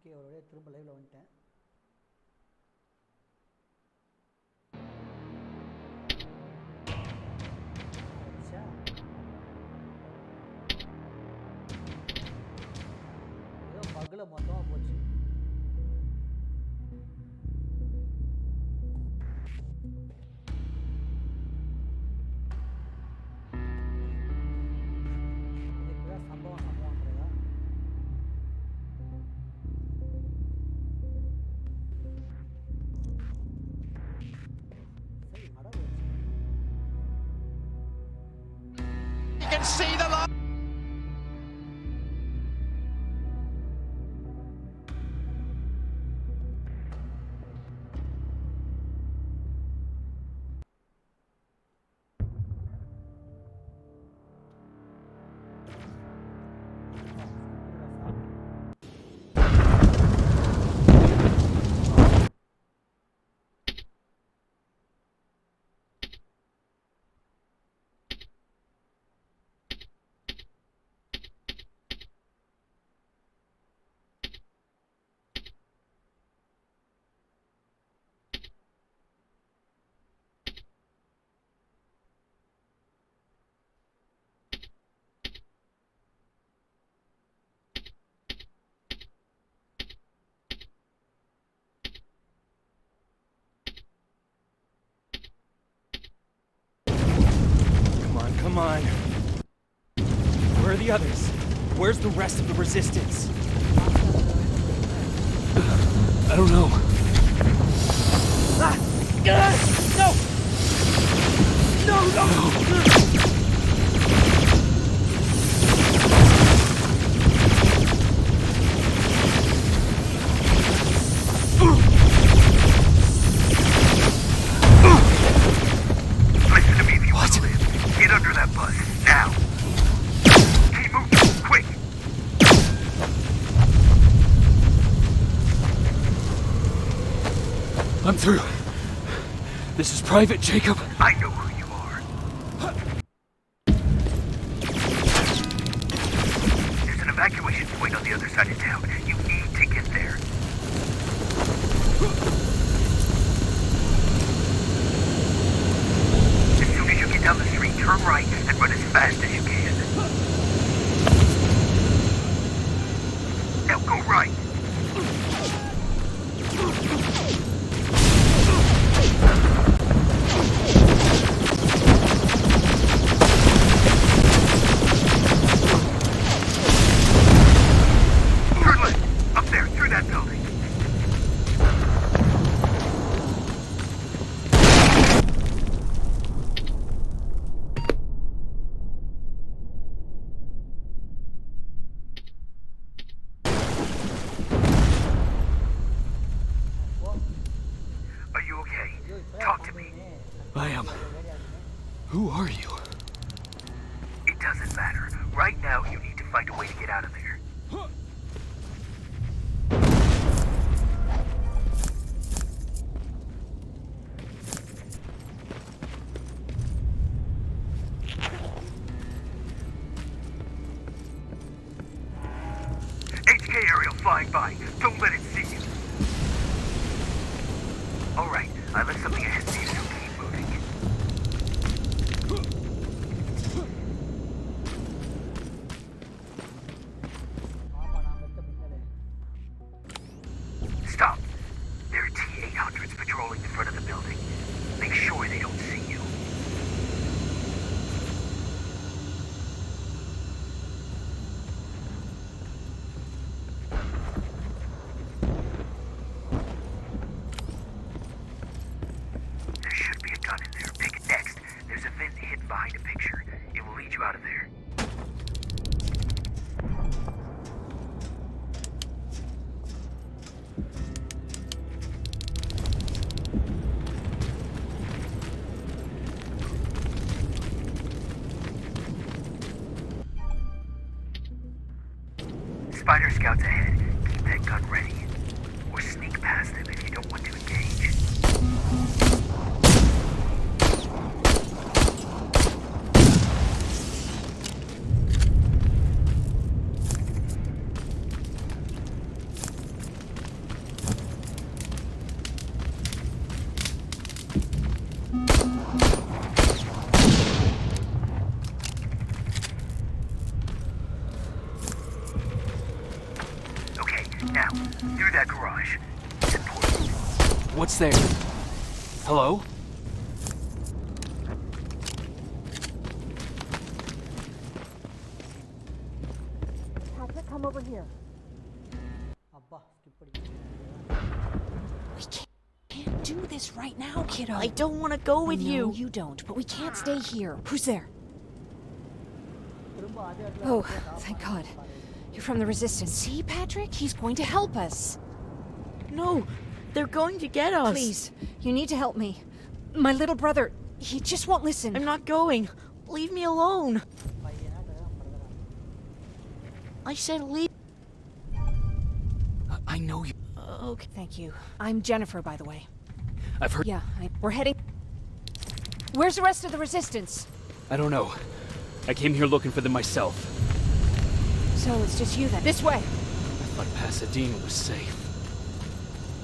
Okay, ஒரு வழியாக திரும்ப லைவில் வந்துட்டேன். ஏதோ பக்கில் மொத்தமாக போச்சு. இதுக்குதான் சம்பவம்ன்றதா? சரி, மட போச்சு. You can see the light. Come on. Where are the others? Where's the rest of the resistance? I don't know. No! No, no! Listen to me if you want to live. Get under that bus, now! Keep moving, quick! I'm through. This is Private Jacob. I know who you are. There's an evacuation point on the other side of town. You need to get there. As soon as you get down the street, turn right and run as fast as you can. Now go right. Turn left. Up there, through that building. Are you okay? Talk to me. I am. Who are you? It doesn't matter. Right now, you need to find a way to get out of there. HK aerial flying by. Don't let it see you. Alright, I left something ahead of you, so keep moving. ஆமா, நான் பெத்த Minnale. Stop. There are T-800s patrolling the front of the building. Make sure they don't see you. There should be a gun in there. Pick it next. There's a vent hidden behind a picture. It will lead you out of there. Spider scouts ahead. Keep that gun ready. Or sneak past them if you don't want to engage. Through that garage. It's important. What's there? Hello? Patrick, come over here. அப்பா skip அடிக்க. We can't do this right now, kiddo. I don't want to go with No, you. you don't, but we can't stay here. Who's there? திரும்ப அதே இடத்துல Oh, அப்படியே stop thank பண்ணி God. பாரு. You're from the Resistance. See, Patrick? He's going to help us. No, they're going to get us. Please, you need to help me. My little brother, he just won't listen. I'm not going. Leave me alone. பையனாட்ட brother-ஆ. I said leave. I know you. Okay. Thank you. I'm Jennifer, by the way. I've heard. Yeah, we're heading... Where's the rest of the Resistance? I don't know. I came here looking for them myself. So it's just you then. This way! I thought Pasadena was safe.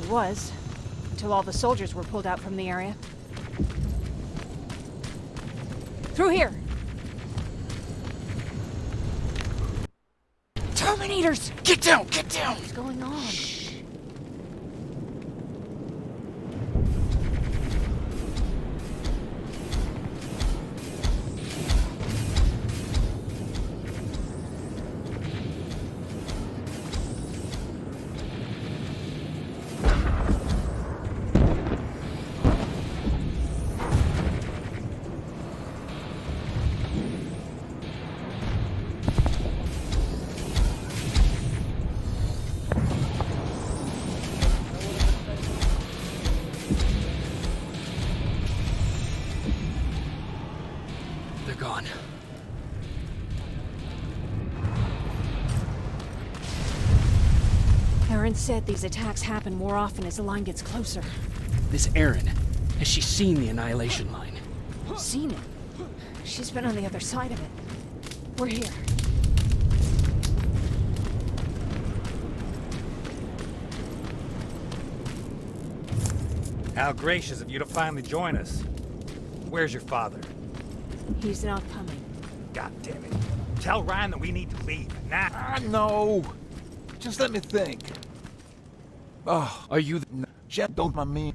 It was. Until all the soldiers were pulled out from the area. Through here! Terminators! Get down! Get down! What's going on? They're gone. Aaron said these attacks happen more often as the line gets closer. This Erin, has she seen the Annihilation Line? Seen it. She's been on the other side of it. We're here. How gracious of you to finally join us. Where's your father? He's not coming. God damn it. Tell Ryan that we need to leave. Now. No. Just let me think. Oh, Are you? Jeff, don't mind me.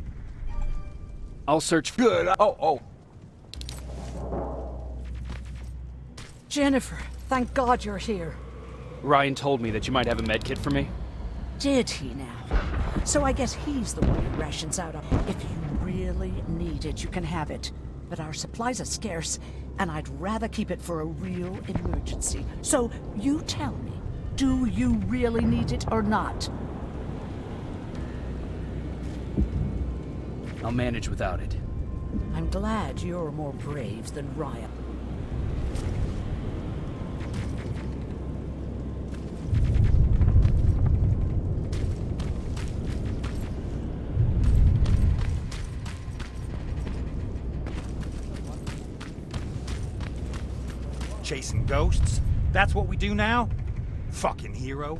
I'll search. Good. Oh. Jennifer, thank God you're here. Ryan told me that you might have a med kit for me. Did he now? So I guess he's the one who rations out. If you really need it, you can have it. But our supplies are scarce, and I'd rather keep it for a real emergency. So you tell me, do you really need it or not? I'll manage without it. I'm glad you're more brave than Ryan. Chasing ghosts? That's what we do now? Fucking hero.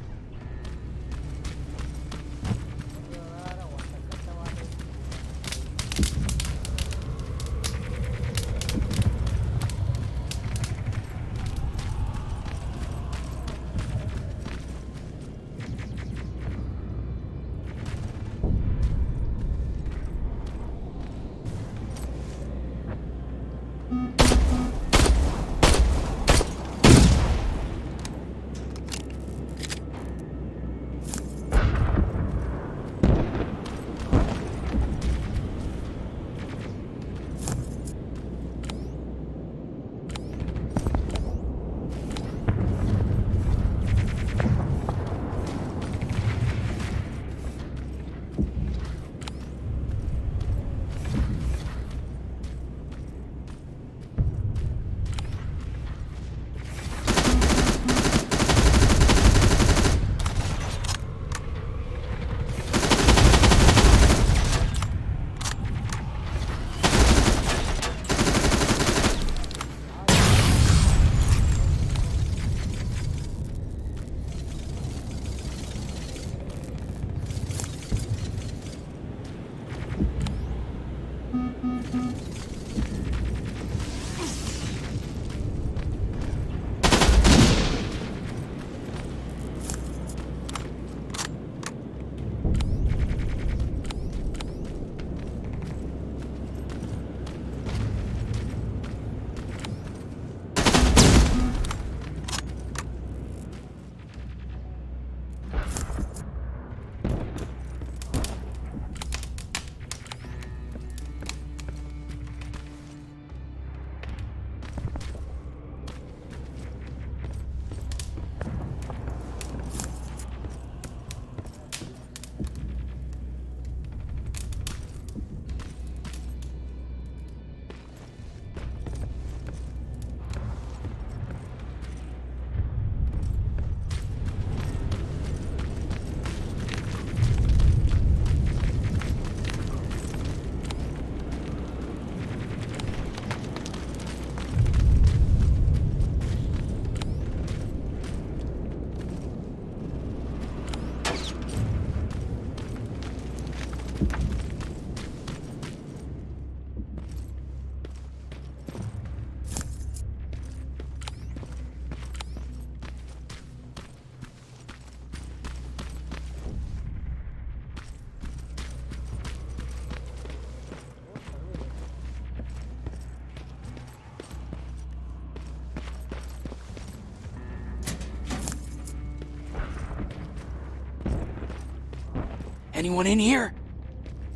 Anyone in here?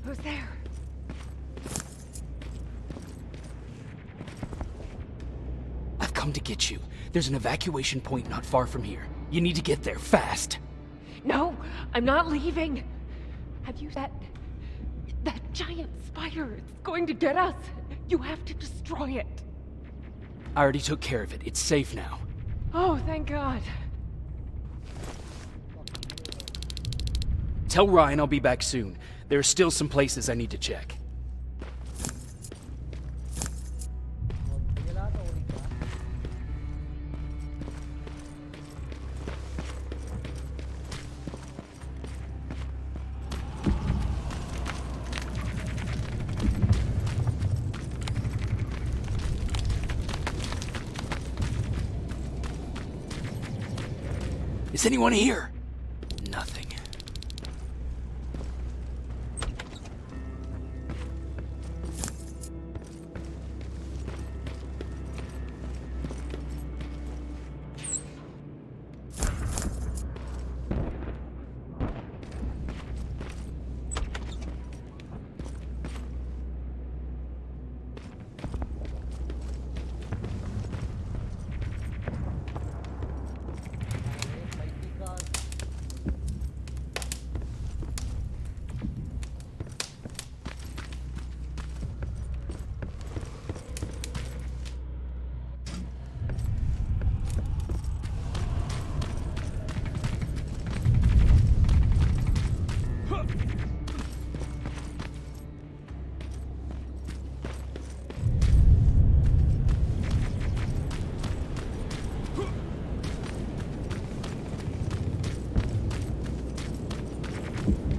Who's there? I've come to get you. There's an evacuation point not far from here. You need to get there fast. No, I'm not leaving. Have you that giant spider? It's going to get us. You have to destroy it. I already took care of it. It's safe now. Oh, thank God. Tell Ryan I'll be back soon. There are still some places I need to check. புயலாட்ட ஓடிட்டா Is anyone here? Nothing. பைத்தியக்கார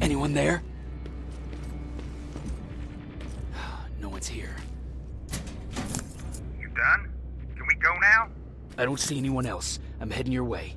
Anyone there? No one's here. You done? Can we go now? I don't see anyone else. I'm heading your way.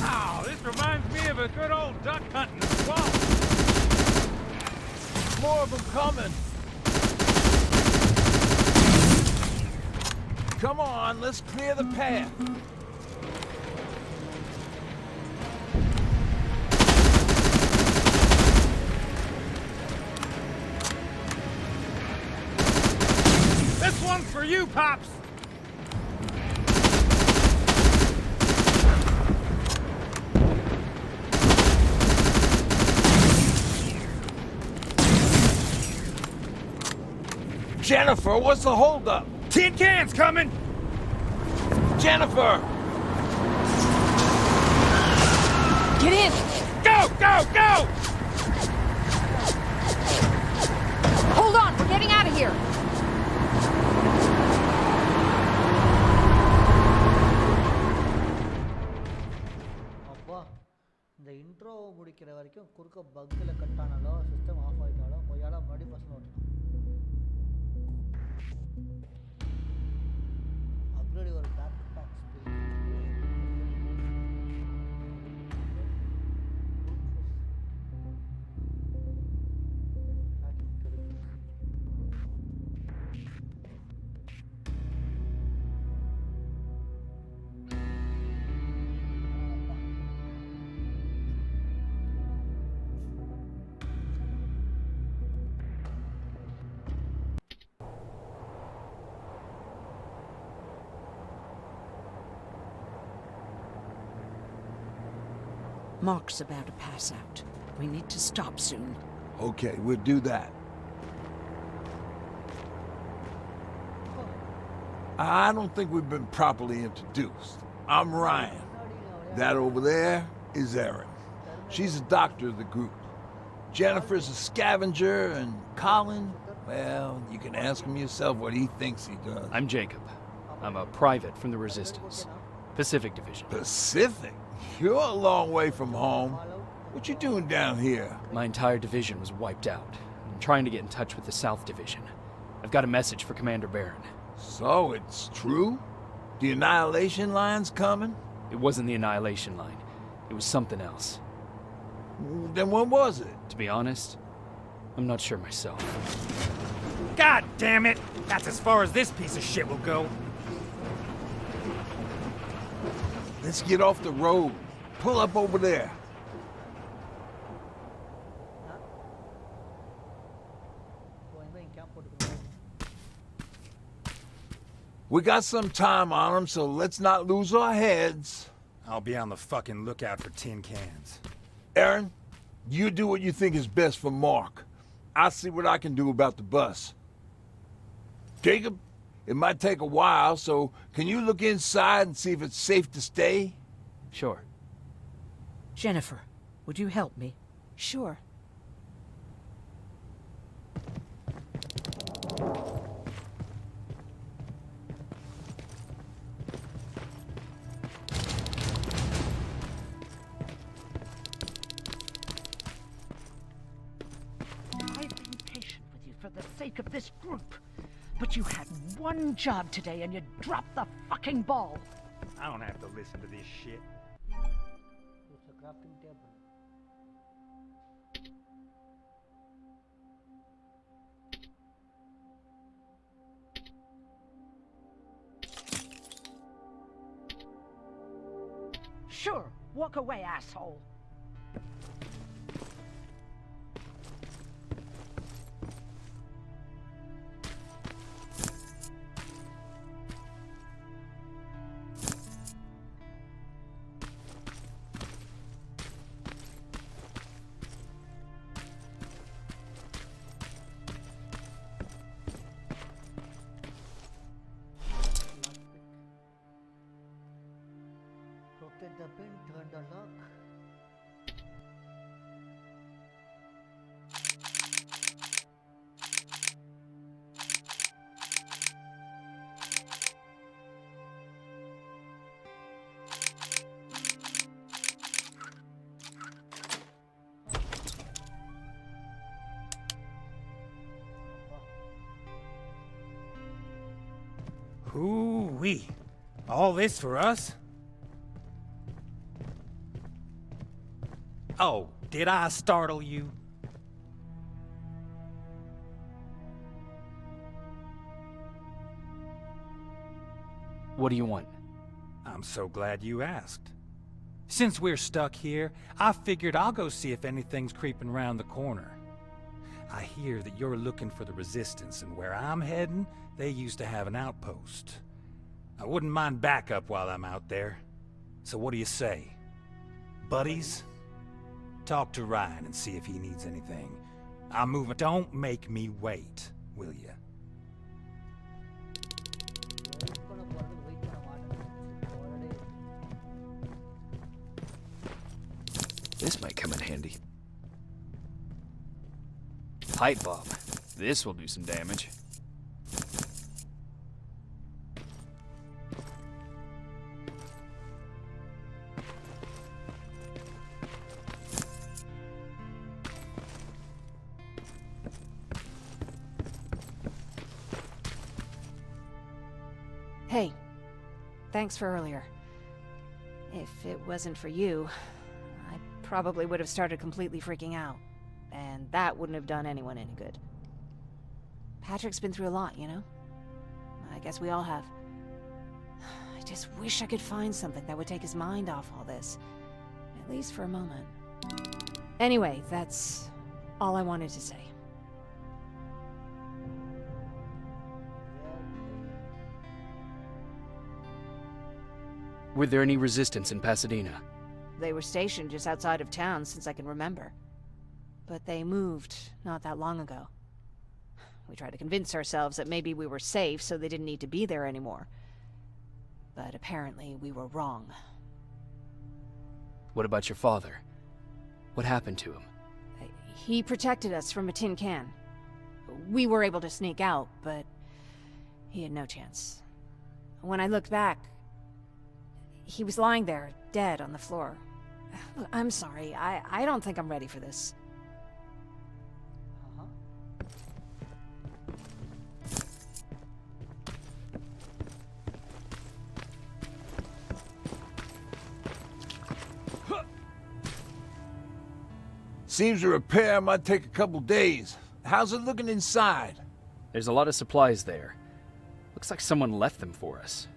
Wow, this reminds me of a good old duck hunting swamp. More of them coming. Come on, let's clear the path. This one's for you, Pops. Jennifer, what's the holdup? Tin cans coming. Jennifer! Get in! Go, go, go! Hold on, we're getting out of here! அப்பா இந்த intro முடிக்கிற வரைக்கும் குறுக்க பக்கில் cut ஆனாலோ system off ஆகிட்டாலோ கொய்யால மறுபடியும் பசங்க ஓட்டணும் அப்கிரேட் ஒரு பேக் பேக் ஸ்பில் Mark's about to pass out. We need to stop soon. Okay, we'll do that. I don't think we've been properly introduced. I'm Ryan. That over there is Erin. She's the doctor of the group. Jennifer's a scavenger, and Colin, well, you can ask him yourself what he thinks he does. I'm Jacob. I'm a private from the Resistance. Pacific Division. Pacific? You're a long way from home. What you doing down here? My entire division was wiped out. I'm trying to get in touch with the South Division. I've got a message for Commander Barron. So it's true? The Annihilation Line's coming? It wasn't the Annihilation Line. It was something else. Then what was it? To be honest, I'm not sure myself. God damn it! That's as far as this piece of shit will go. Let's get off the road. Pull up over there. We got some time on them, so let's not lose our heads. I'll be on the fucking lookout for tin cans. Erin, you do what you think is best for Mark. I'll see what I can do about the bus. Jacob, it might take a while, so can you look inside and see if it's safe to stay? Sure. Jennifer, would you help me? Sure. I've been patient with you for the sake of this group. But you had one job today and you dropped the fucking ball. I don't have to listen to this shit. It's a crafting table. Sure, walk away, asshole. Rotate the pin, turn the lock. Hoo-wee. All this for us? Oh, did I startle you? What do you want? I'm so glad you asked. Since we're stuck here, I figured I'll go see if anything's creeping around the corner. I hear that you're looking for the Resistance, and where I'm heading, they used to have an outpost. I wouldn't mind backup while I'm out there. So what do you say? Buddies? Talk to Ryan and see if he needs anything. I'm moving. Don't make me wait, will you? This might come in handy. Pipe bomb. This will do some damage. Hey, thanks for earlier. If it wasn't for you, I probably would have started completely freaking out. And that wouldn't have done anyone any good. Patrick's been through a lot, you know? I guess we all have. I just wish I could find something that would take his mind off all this. At least for a moment. Anyway, that's all I wanted to say. Were there any resistance in Pasadena? They were stationed just outside of town since I can remember. But they moved not that long ago. We tried to convince ourselves that maybe we were safe so they didn't need to be there anymore. But apparently we were wrong. What about your father? What happened to him? He protected us from a tin can. We were able to sneak out, but he had no chance. When I looked back, he was lying there, dead on the floor. Look, I'm sorry. I don't think I'm ready for this. Uh-huh. Seems the repair might take a couple days. How's it looking inside? There's a lot of supplies there. Looks like someone left them for us.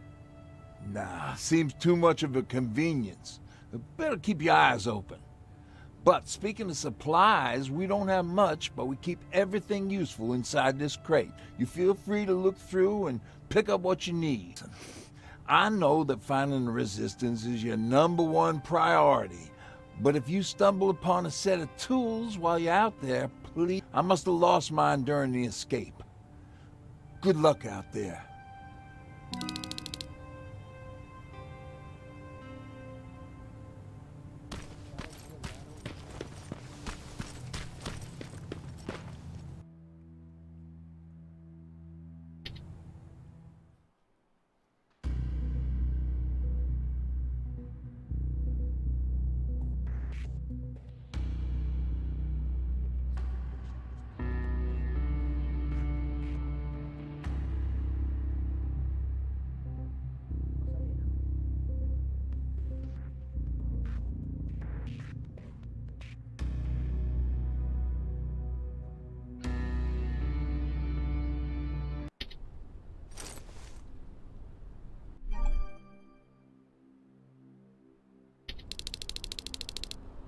Nah, seems too much of a convenience. Better keep your eyes open. But speaking of supplies, we don't have much, but we keep everything useful inside this crate. You feel free to look through and pick up what you need. I know that finding the Resistance is your #1 priority, but if you stumble upon a set of tools while you're out there, please... I must have lost mine during the escape. Good luck out there.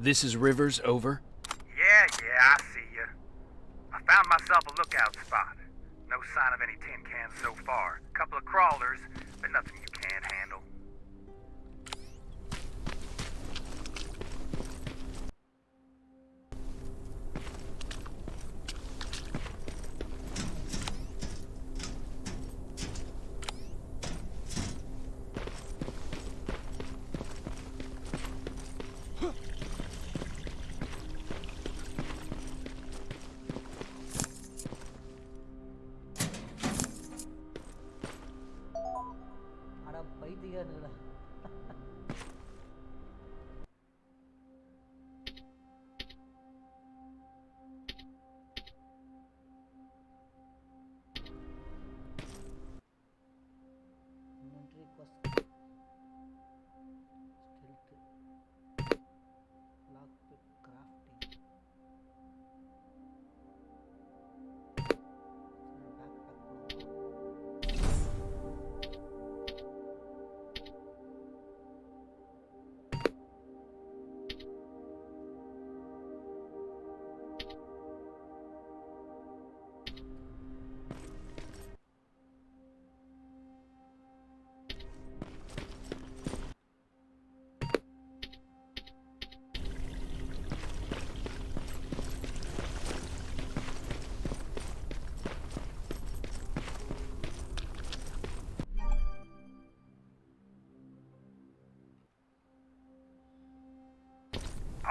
This is Rivers, over. Yeah, I see you. I found myself a lookout spot. No sign of any tin cans so far. Couple of crawlers, but nothing you can't handle. அட பைத்தியக்காரனுங்களா. Inventory quest. Stealth. Lockpick crafting. Backpack.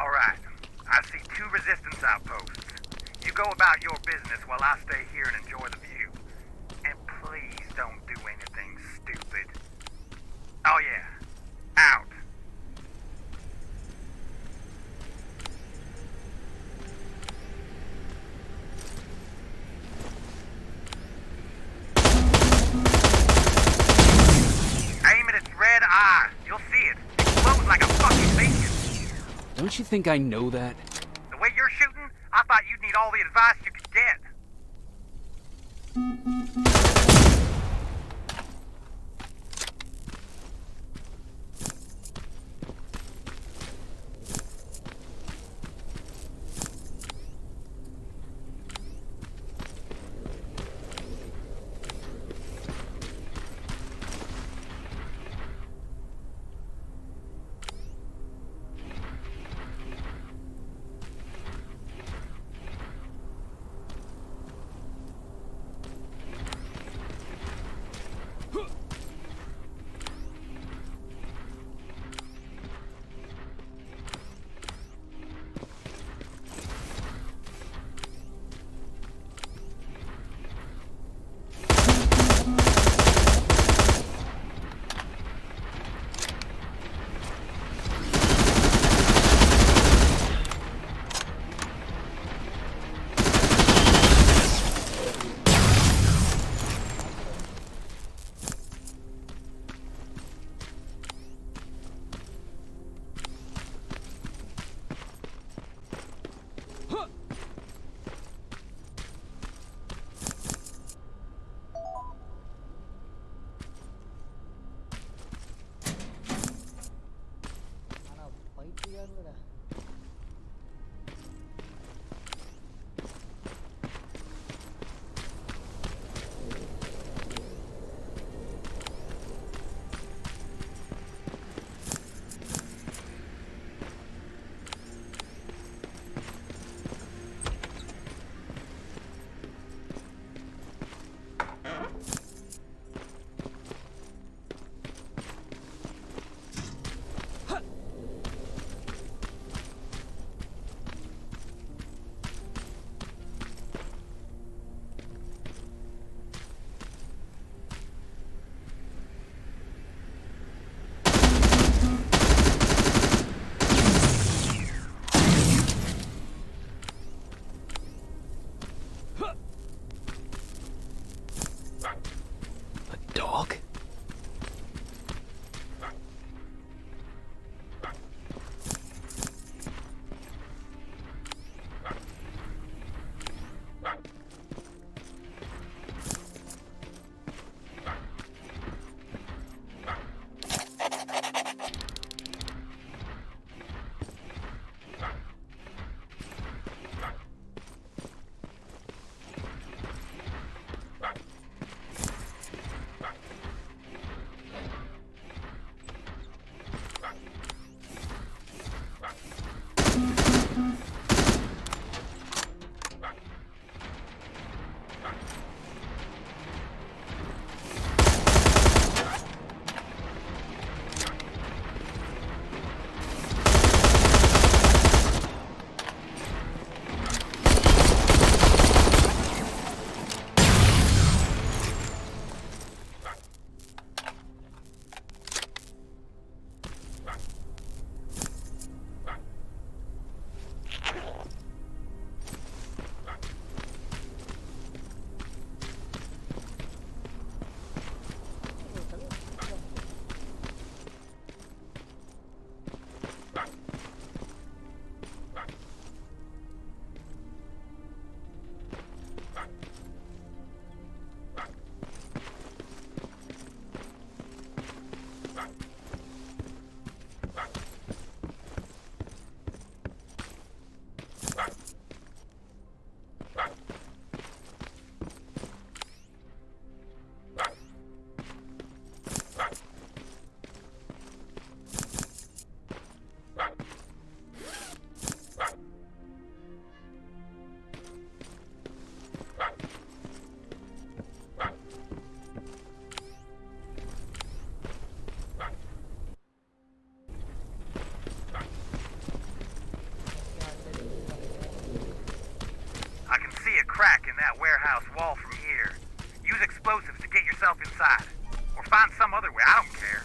Alright, I see 2 resistance outposts. You go about your business while I stay here and enjoy the view. And please don't do anything stupid. Oh yeah, out. Aim at its red eye. You'll see it. It glows like a fucking beacon. Don't you think I know that? The way you're shooting, I thought you'd need all the advice you could get. that warehouse wall from here. Use explosives to get yourself inside. Or find some other way, I don't care.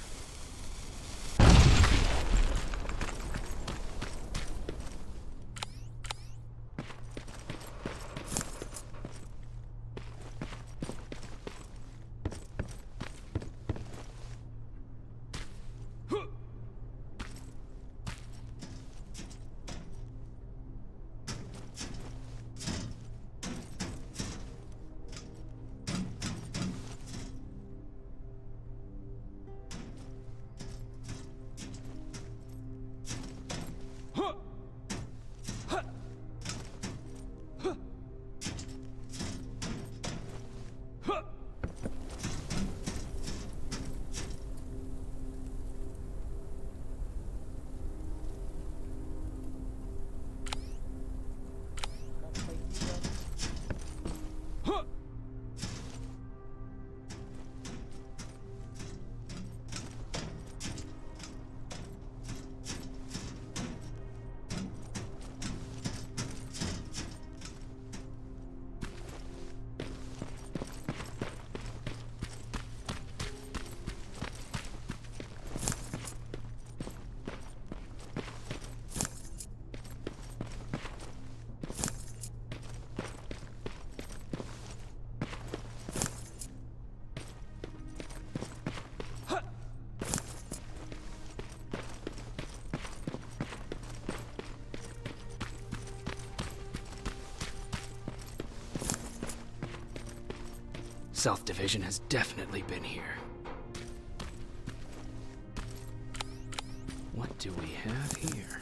South Division has definitely been here. What do we have here?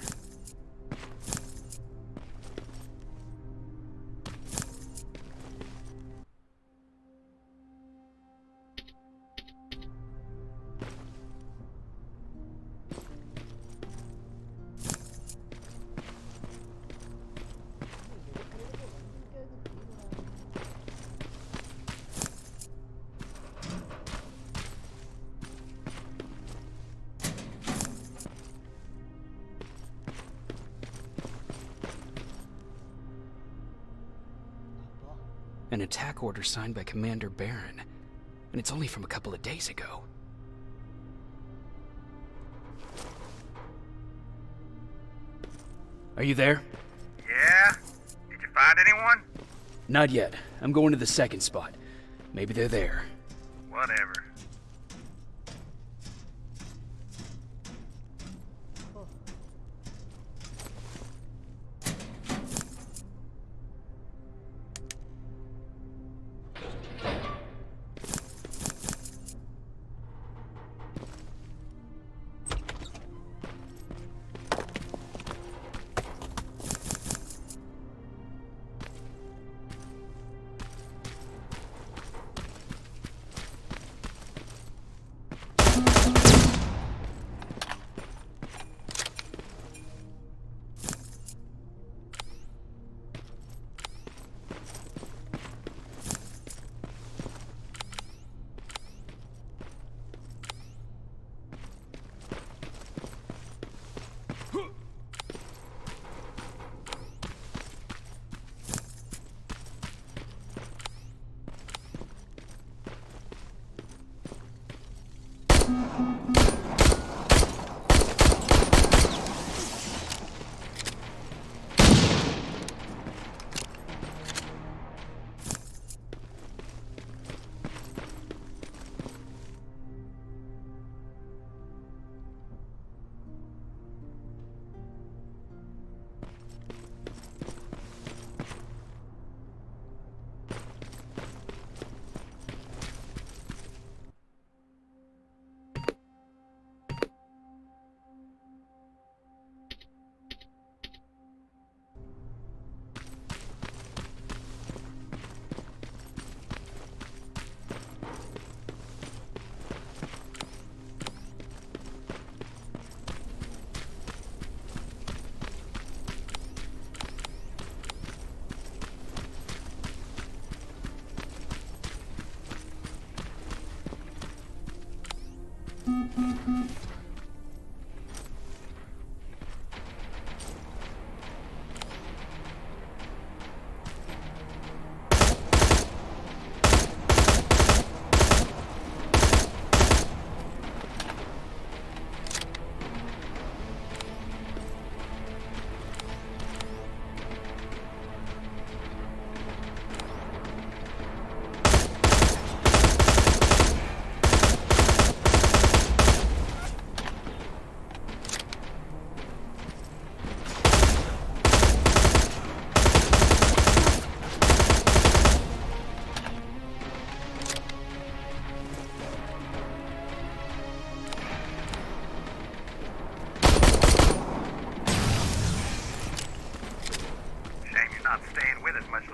An attack order signed by Commander Barron, and it's only from a couple of days ago. Are you there? Yeah? Did you find anyone? Not yet. I'm going to the second spot. Maybe they're there. Whatever.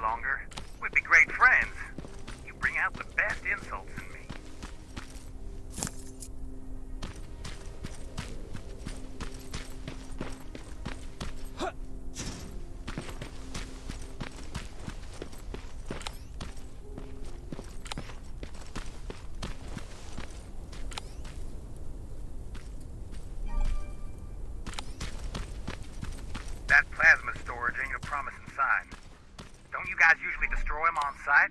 longer. We'd be great friends. You bring out the best insults in me. That plasma storage ain't a promising sign. Don't you guys usually destroy them on sight?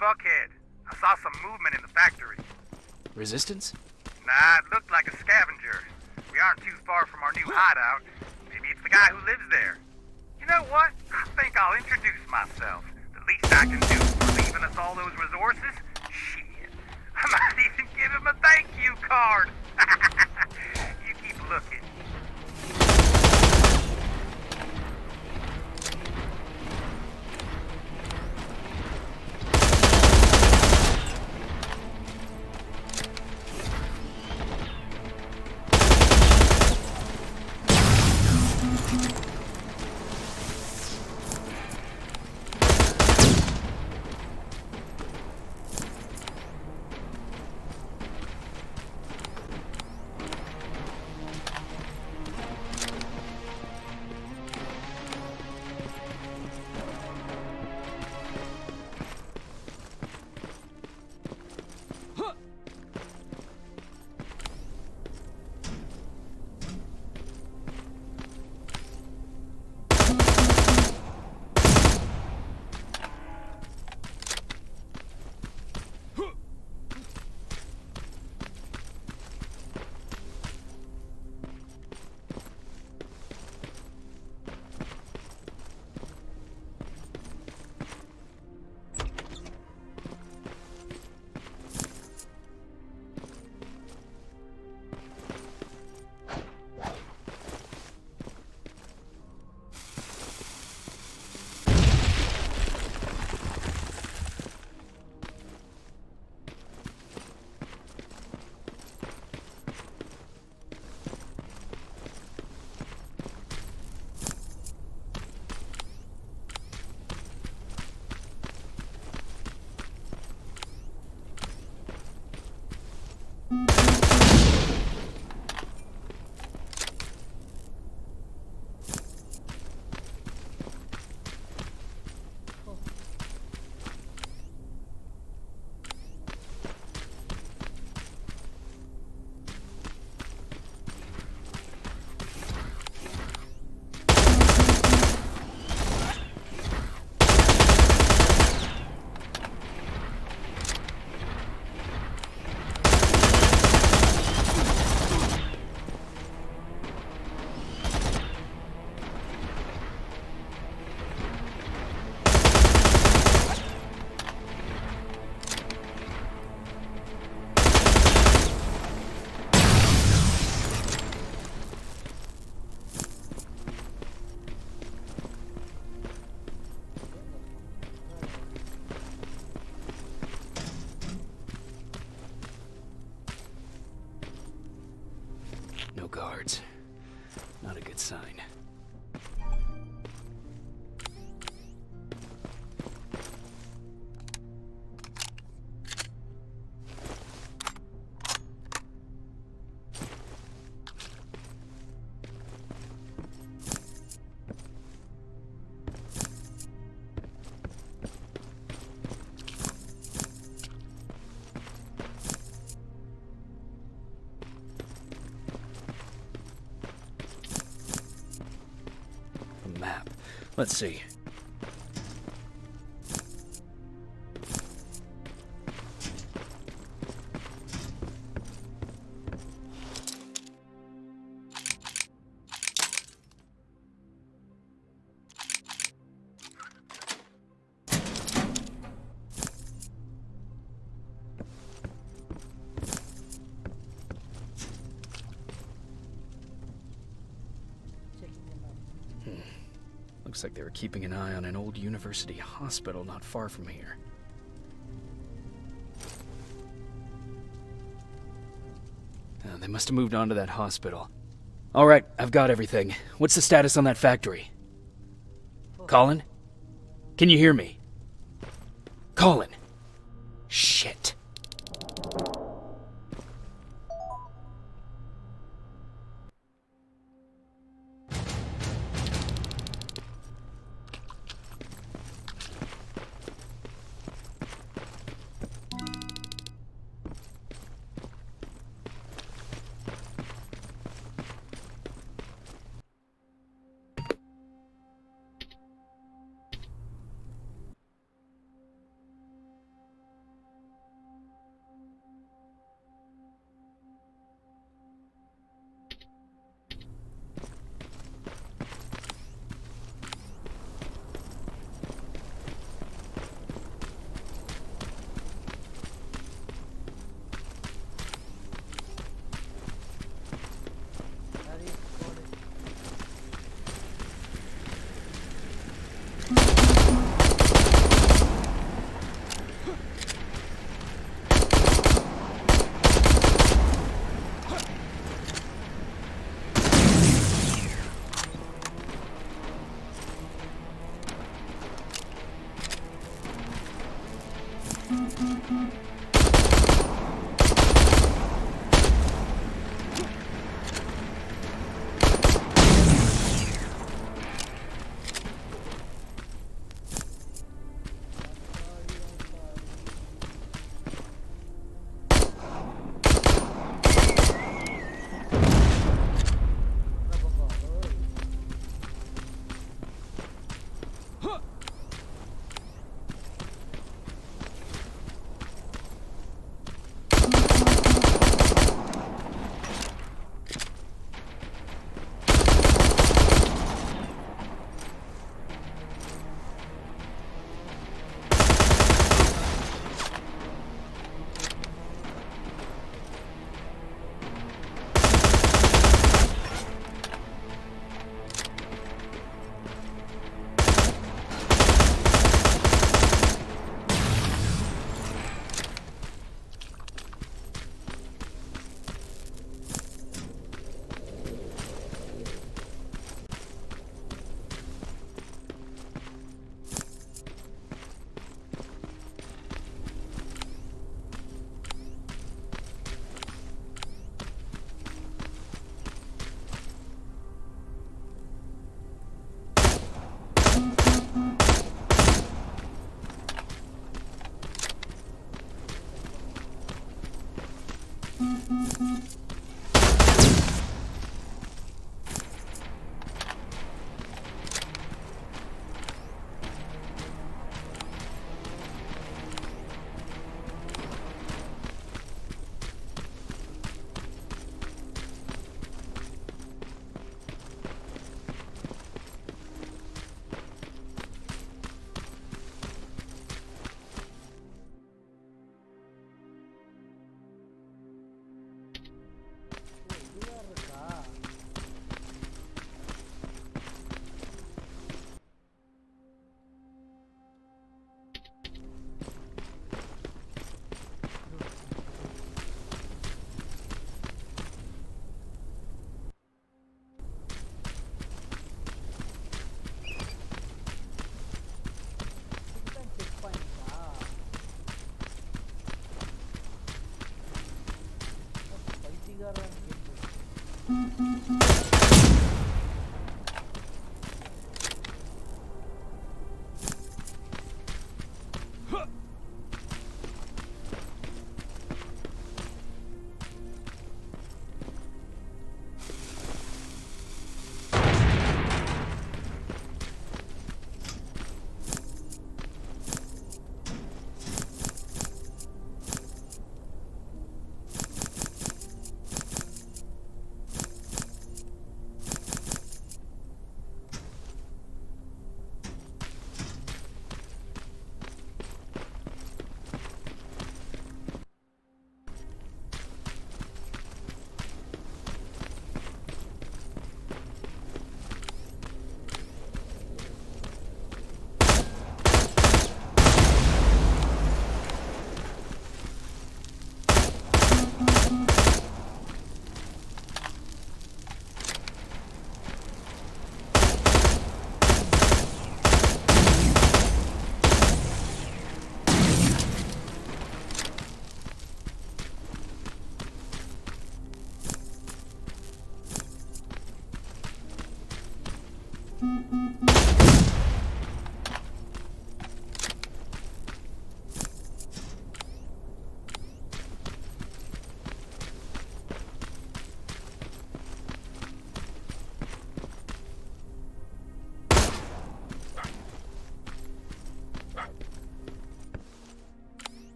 Fuckhead. I saw some movement in the factory. Resistance? Nah, it looked like a scavenger. We aren't too far from our new hideout. Maybe it's the guy who lives there. You know what? I think I'll introduce myself. The least I can do for leaving us all those resources? Shit. I might even give him a thank you card. You keep looking. No guards. Not a good sign. Map. Let's see. Checking the map. Looks like they were keeping an eye on an old university hospital not far from here. They must have moved on to that hospital. All right, I've got everything. What's the status on that factory? Colin? Can you hear me? Colin! Shit.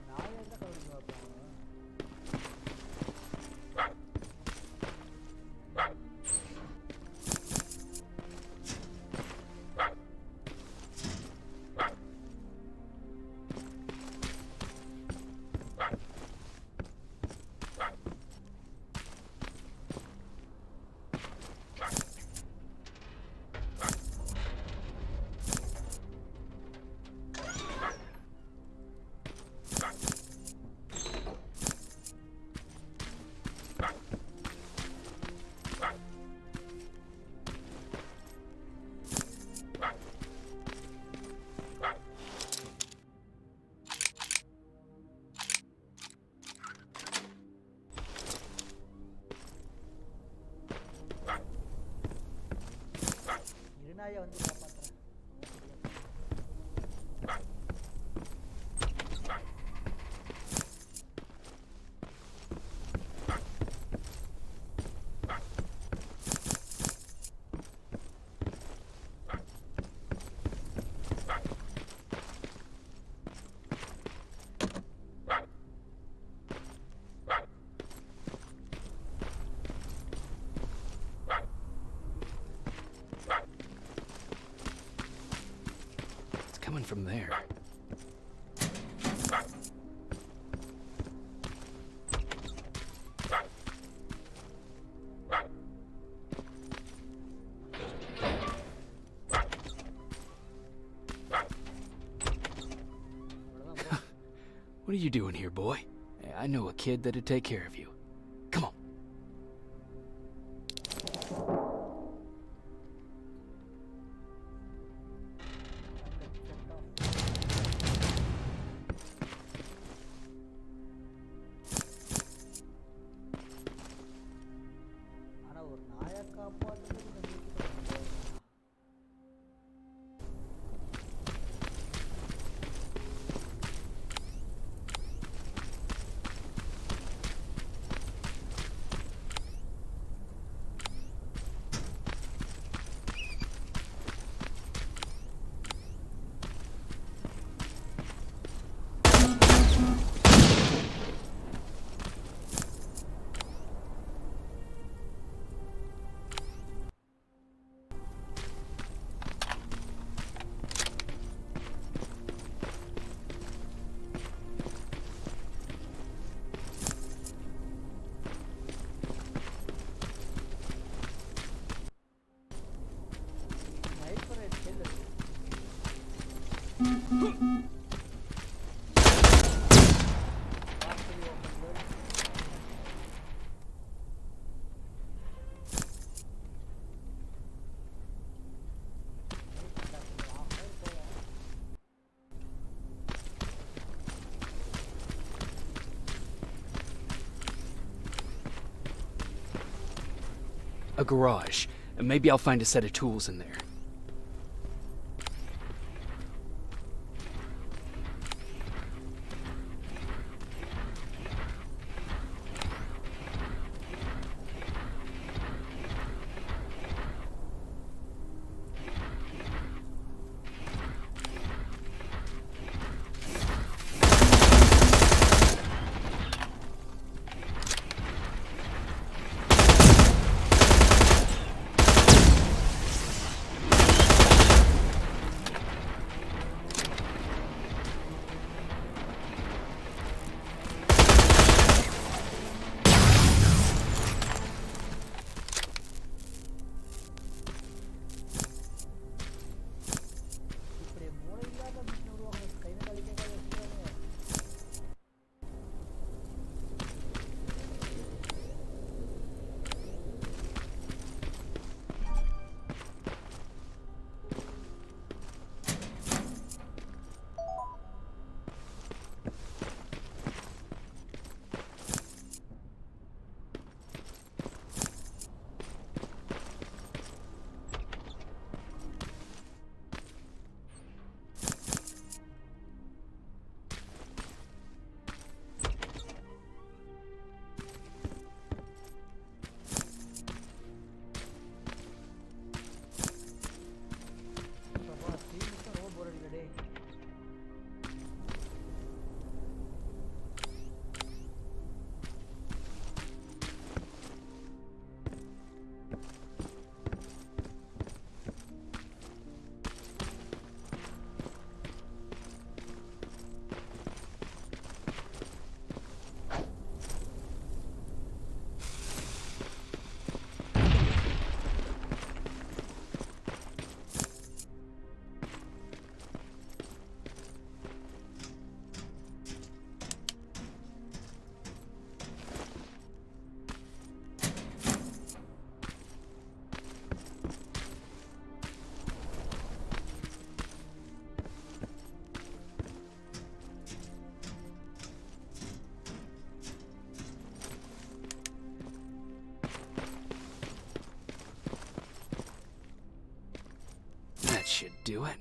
நாயை எங்க கவனிக்க வைப்பாங்க? இருநாயை வந்து காப்பாத்துறேன். It's coming from there. What are you doing here, boy? I know a kid that'd take care of you. Come on. ஆனா ஒரு நாயை காப்பாத்துறதுக்கு இந்த வீட்டுக்கு வந்து a garage. And maybe I'll find a set of tools in there. இப்படி மூளை இல்லாத மிஷின் உருவாங்க கை நாளைக்கே வச்சுருவாங்க. அப்பா ஸ்ட்ரீம்ஸ் ரொம்ப போர் அடிக்கடே. That should do it.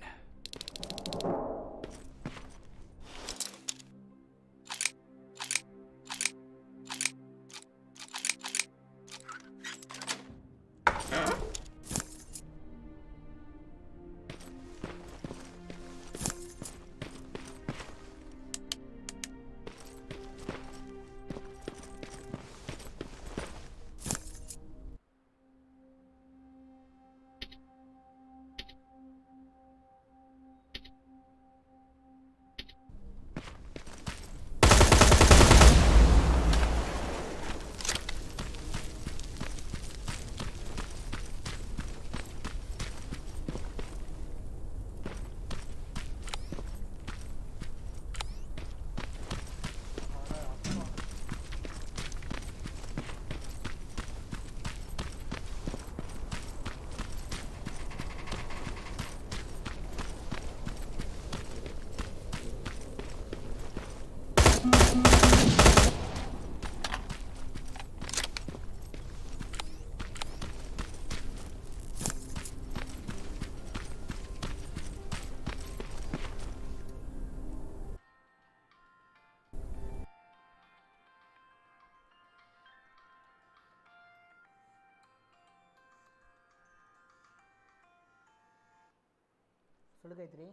சொல்லு Gayatri.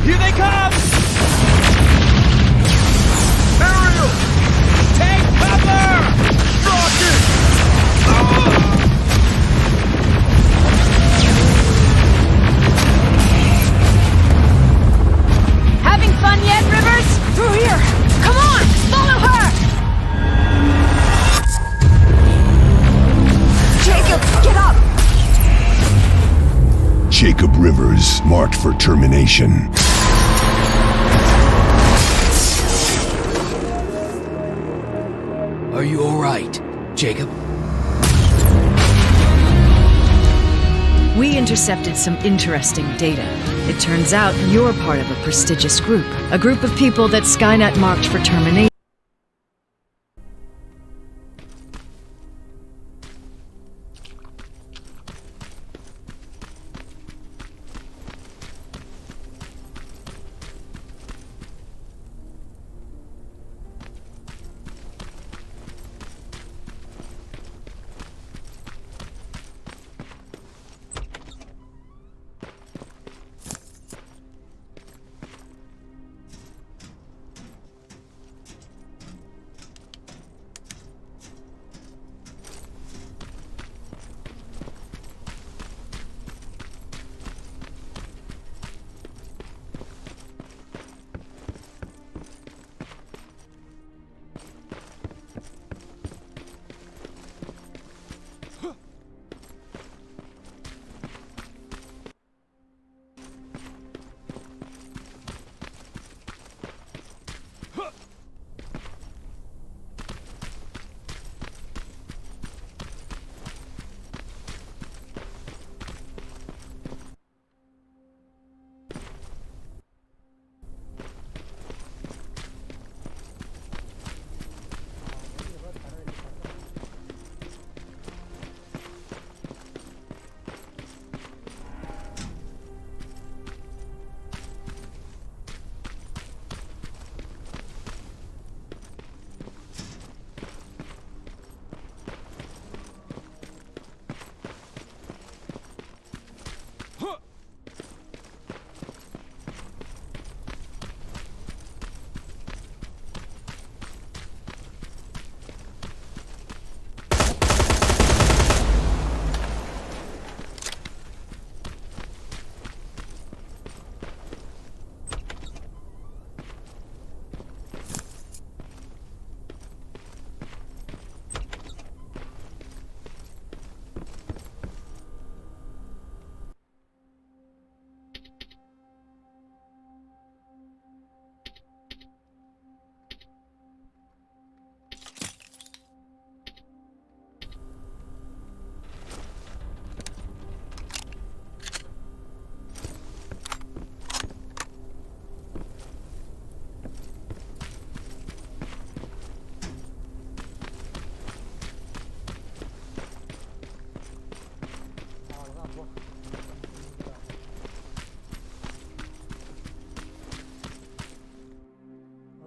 Here they come! Ariel! Take cover! Rocket! Having fun yet, Rivers? Through here! Come on! Follow her! Jacob, get up! Jacob Rivers, marked for termination. Are you alright, Jacob? We intercepted some interesting data. It turns out you're part of a prestigious group. A group of people that Skynet marked for termination.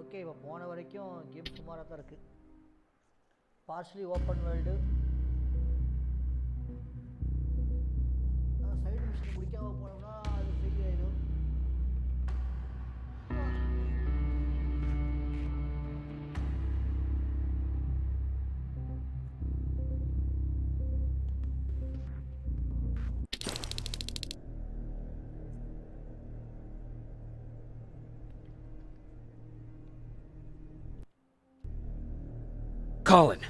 Okay, இப்போ போன வரைக்கும் game சுமாராக தான் இருக்குது. Partially open world. Side machine முடிக்காமல் போனோம்னா அது fail ஆகிடும். Colin,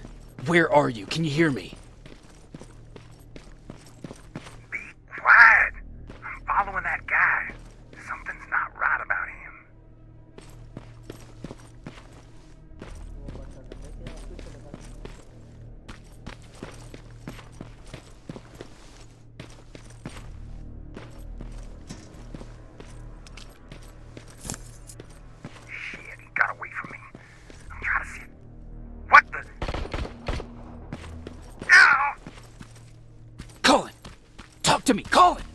where are you? Can you hear me? Be quiet. I'm following that guy. Something's not right about him. Shit, he got away from me. I'm trying to see. What the? Ow! Colin! Talk to me, Colin!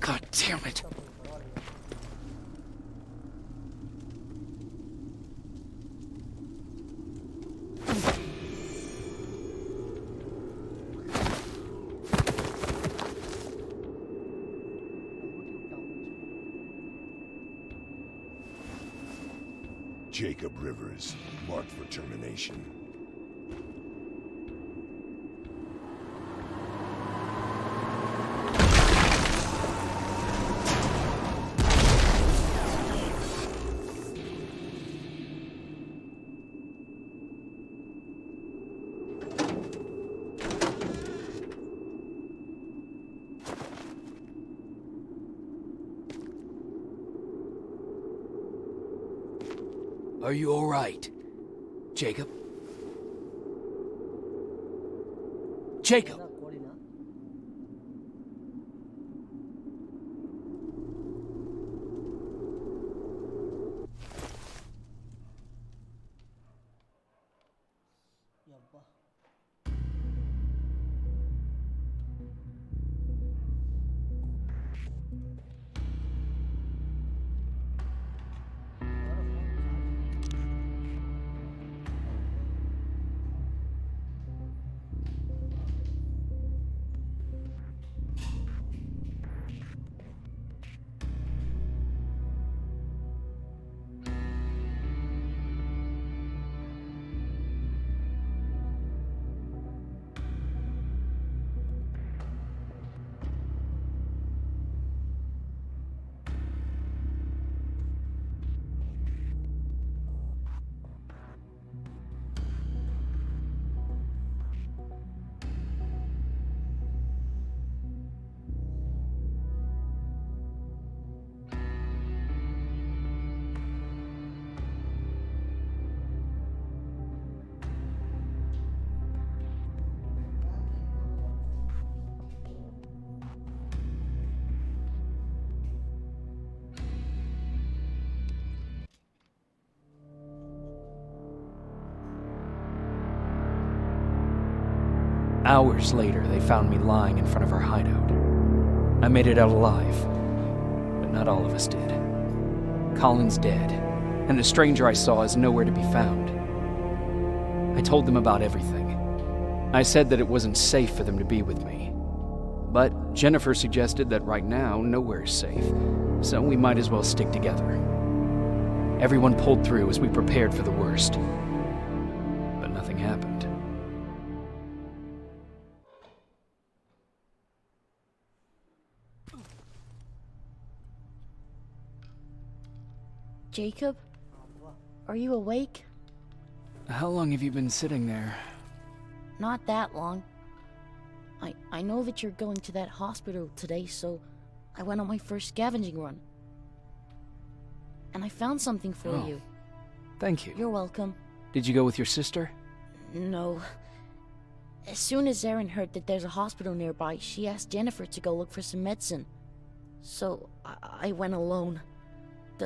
God damn it. Jacob Rivers, marked for termination. Are you alright? Jacob? Jacob! அதான் கோழினா யப்பா வேற phone charge. Hours later, they found me lying in front of our hideout. I made it out alive, but not all of us did. Colin's dead, and the stranger I saw is nowhere to be found. I told them about everything. I said that it wasn't safe for them to be with me. But Jennifer suggested that right now, nowhere is safe, so we might as well stick together. Everyone pulled through as we prepared for the worst. But nothing happened. Jacob? Are you awake? How long have you been sitting there? Not that long. I know that you're going to that hospital today, so I went on my first scavenging run. And I found something for you. Thank you. You're welcome. Did you go with your sister? No. As soon as Erin heard that there's a hospital nearby, she asked Jennifer to go look for some medicine. So I went alone.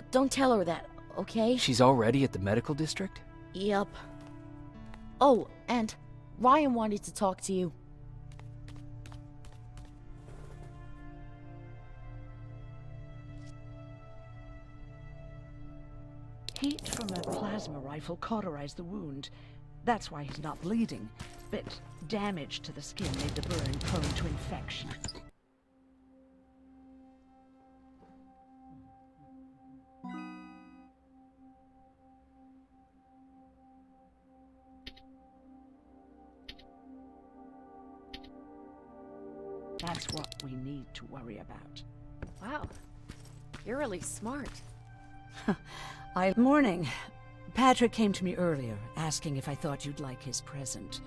Don't tell her that, okay? She's already at the medical district? Yep. Oh, and Ryan wanted to talk to you. Heat from a plasma rifle cauterized the wound. That's why he's not bleeding. But damage to the skin made the burn prone to infection. That's what we need to worry about. Wow. You're really smart. Morning. Patrick came to me earlier, asking if I thought you'd like his present.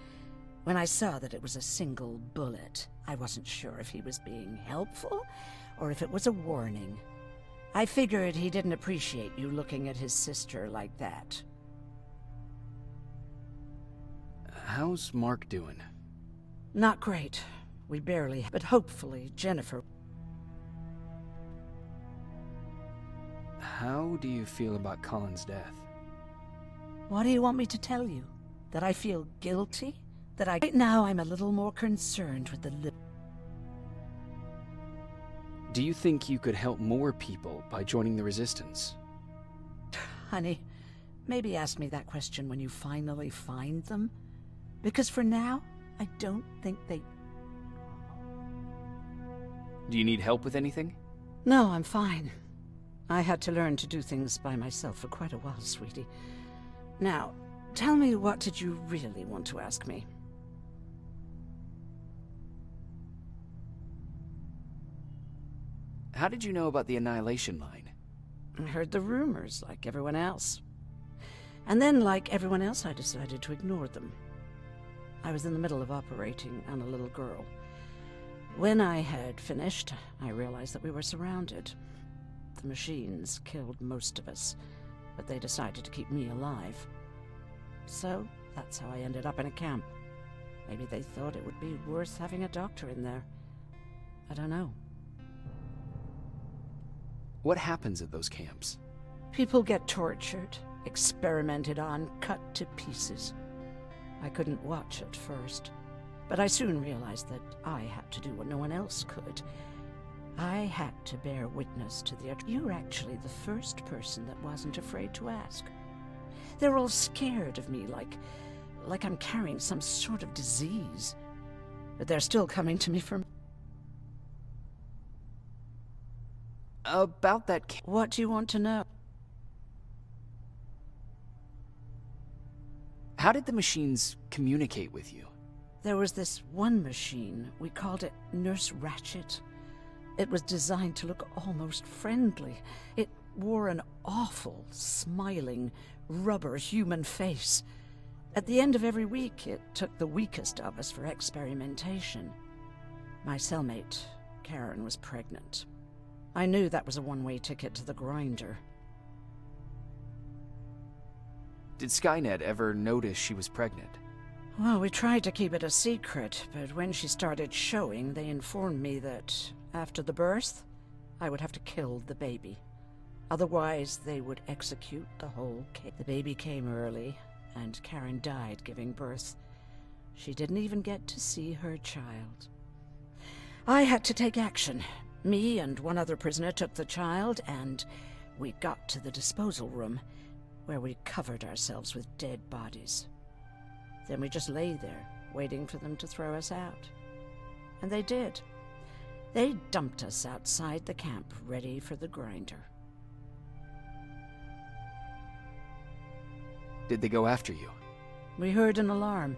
When I saw that it was a single bullet, I wasn't sure if he was being helpful, or if it was a warning. I figured he didn't appreciate you looking at his sister like that. How's Mark doing? Not great. We barely, but hopefully Jennifer... How do you feel about Colin's death? What do you want me to tell you? That I feel guilty? Right now I'm a little more concerned with the Do you think you could help more people by joining the Resistance? Honey, maybe ask me that question when you finally find them. Because for now, I don't think they... Do you need help with anything? No, I'm fine. I had to learn to do things by myself for quite a while, sweetie. Now, tell me, what did you really want to ask me? How did you know about the Annihilation Line? I heard the rumors, like everyone else. And then, like everyone else, I decided to ignore them. I was in the middle of operating on a little girl. When I had finished, I realized that we were surrounded. The machines killed most of us, but they decided to keep me alive. So that's how I ended up in a camp. Maybe they thought it would be worth having a doctor in there. I don't know. What happens at those camps? People get tortured, experimented on, cut to pieces. I couldn't watch at first, but I soon realized that I had to do what no one else could. I had to bear witness to the... You're actually the first person that wasn't afraid to ask. They're all scared of me, like I'm carrying some sort of disease. But they're still coming to me for... About that What do you want to know? How did the machines communicate with you? There was this one machine. We called it Nurse Ratchet. It was designed to look almost friendly. It wore an awful, smiling, rubber human face. At the end of every week, it took the weakest of us for experimentation. My cellmate, Karen, was pregnant. I knew that was a one-way ticket to the grinder. Did Skynet ever notice she was pregnant? Well, we tried to keep it a secret, but when she started showing, they informed me that after the birth, I would have to kill the baby. Otherwise, they would execute the whole case. The baby came early, and Karen died giving birth. She didn't even get to see her child. I had to take action. Me and one other prisoner took the child, and we got to the disposal room, where we covered ourselves with dead bodies. Then we just lay there, waiting for them to throw us out. And they did. They dumped us outside the camp, ready for the grinder. Did they go after you? We heard an alarm,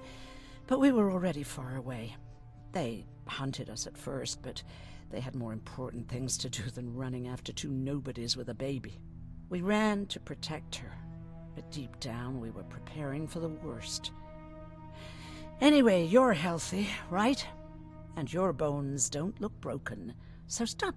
but we were already far away. They hunted us at first, but they had more important things to do than running after two nobodies with a baby. We ran to protect her, but deep down we were preparing for the worst. Anyway, you're healthy, right? And your bones don't look broken, so stop.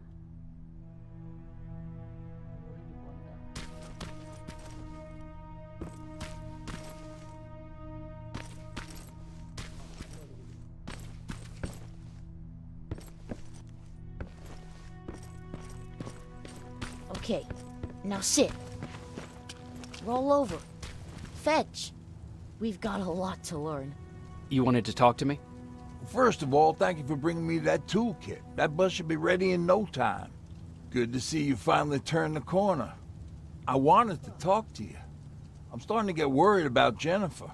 Okay, now sit. Roll over. Fetch. We've got a lot to learn. You wanted to talk to me? First of all, thank you for bringing me that toolkit. That bus should be ready in no time. Good to see you finally turned the corner. I wanted to talk to you. I'm starting to get worried about Jennifer.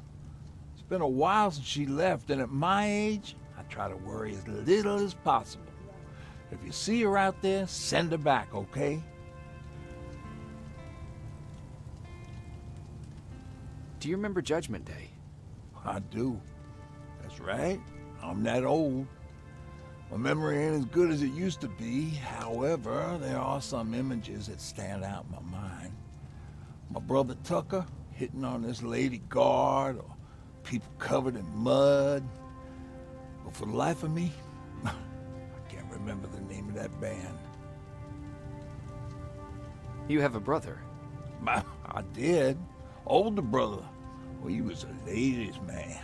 It's been a while since she left, and at my age, I try to worry as little as possible. If you see her out there, send her back, okay? Do you remember Judgment Day? I do. That's right. I'm that old. My memory ain't as good as it used to be. However, there are some images that stand out in my mind. My brother Tucker hitting on this lady guard, or people covered in mud. But for the life of me, I can't remember the name of that band. You have a brother. I did. Older brother. Well, he was a ladies' man.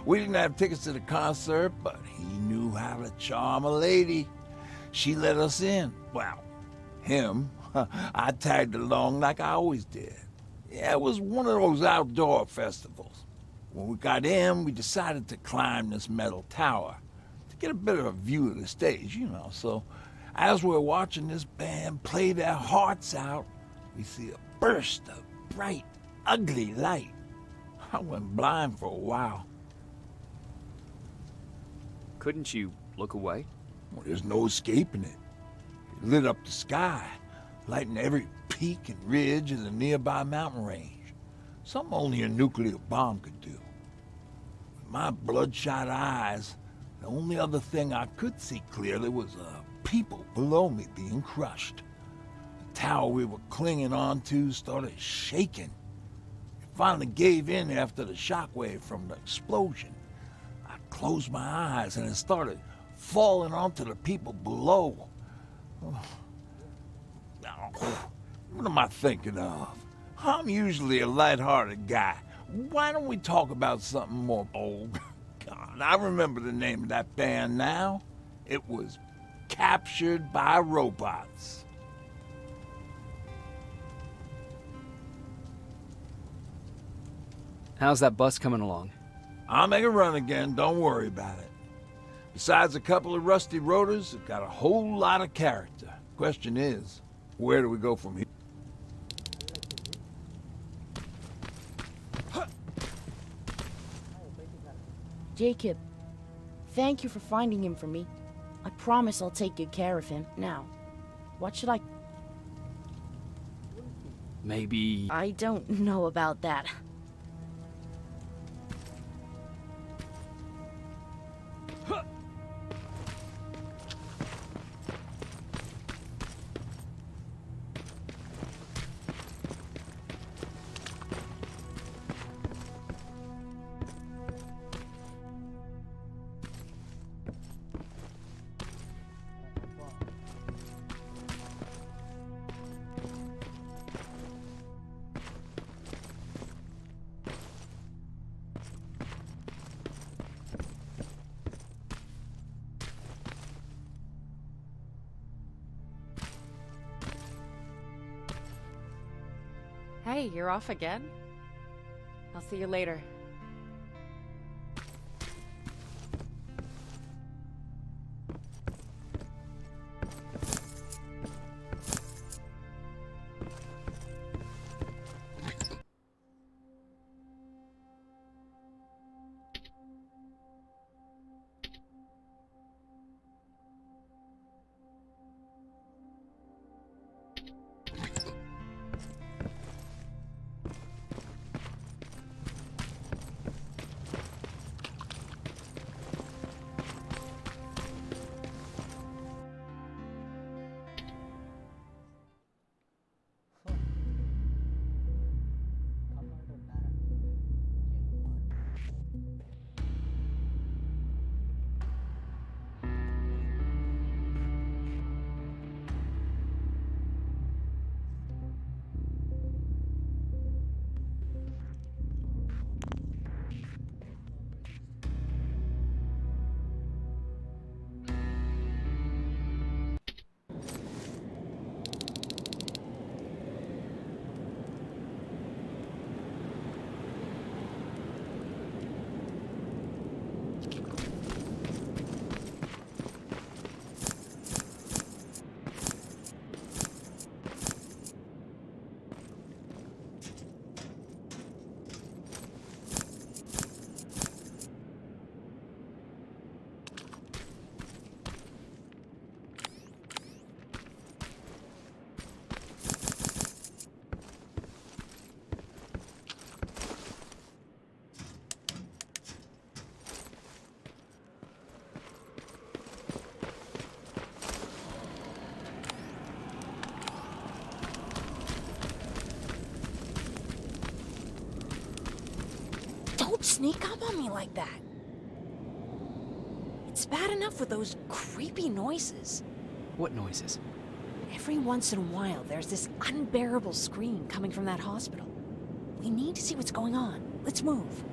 We didn't have tickets to the concert, but he knew how to charm a lady. She let us in. Well, him. I tagged along like I always did. Yeah, it was one of those outdoor festivals. When we got in, we decided to climb this metal tower to get a better view of the stage, you know. So as we're watching this band play their hearts out, we see a burst of bright, ugly light. I went blind for a while. Couldn't you look away? Well, there's no escaping it. It lit up the sky, lighting every peak and ridge of the nearby mountain range. Something only a nuclear bomb could do. With my bloodshot eyes, the only other thing I could see clearly was people below me being crushed. The tower we were clinging onto started shaking. It finally gave in after the shockwave from the explosion. I closed my eyes and it started falling onto the people below. What am I thinking of? I'm usually a light-hearted guy. why don't we talk about something more old? God, I remember the name of that band now. It was Captured by Robots. How's that bus coming along? I'll make a run again, don't worry about it. Besides a couple of rusty rotors, it got a whole lot of character. Question is, where do we go from here? Jacob, thank you for finding him for me. I promise I'll take good care of him. Now, what should I... Maybe... I don't know about that. Hey, you're off again? I'll see you later. Don't sneak up on me like that. It's bad enough with those creepy noises. What noises? Every once in a while, there's this unbearable scream coming from that hospital. We need to see what's going on. Let's move.